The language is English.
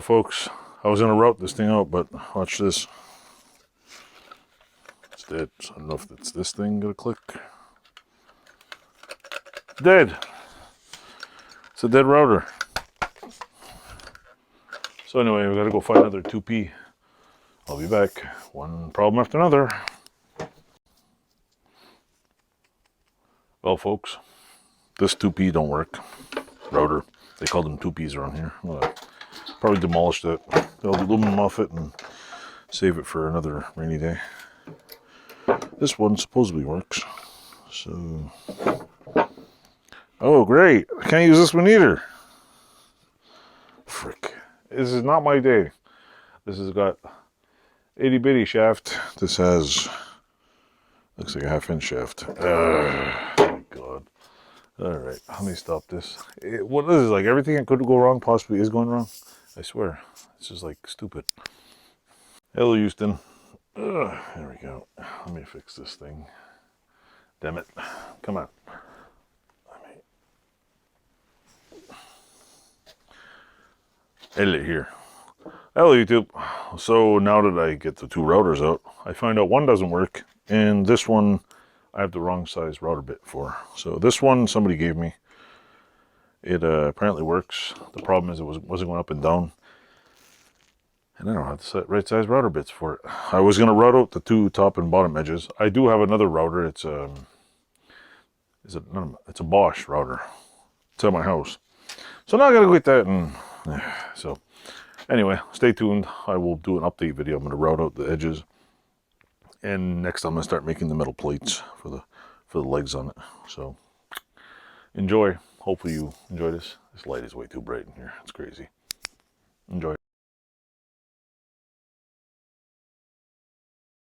folks, I was gonna route this thing out, but watch this. It's dead. So I don't know if it's this thing gonna click. Dead. It's a dead router. So anyway, we gotta go find another 2P. I'll be back. One problem after another. Well, folks, this 2P don't work. Router. They call them 2Ps around here. I'm gonna probably demolish that. I'll aluminum off it and save it for another rainy day. This one supposedly works. So, oh great! I can't use this one either. Frick! This is not my day. This has got itty bitty shaft. This has looks like a 1/2-inch shaft. Oh my god! All right, let me stop this. What is this, like everything that could go wrong possibly is going wrong? I swear, it's just like stupid. Hello, Houston. There we go. Let me fix this thing. Damn it. Come on. Edit it here. Hello, YouTube. So now that I get the two routers out, I find out one doesn't work, and this one I have the wrong size router bit for. So this one somebody gave me. It apparently works. The problem is it wasn't going up and down. And I don't have the right size router bits for it. I was going to route out the two top and bottom edges. I do have another router. It's a Bosch router. It's at my house. So now I got to go get that. And so anyway, stay tuned. I will do an update video. I'm going to route out the edges. And next I'm going to start making the metal plates for the legs on it. So enjoy. Hopefully you enjoy this. This light is way too bright in here. It's crazy. Enjoy.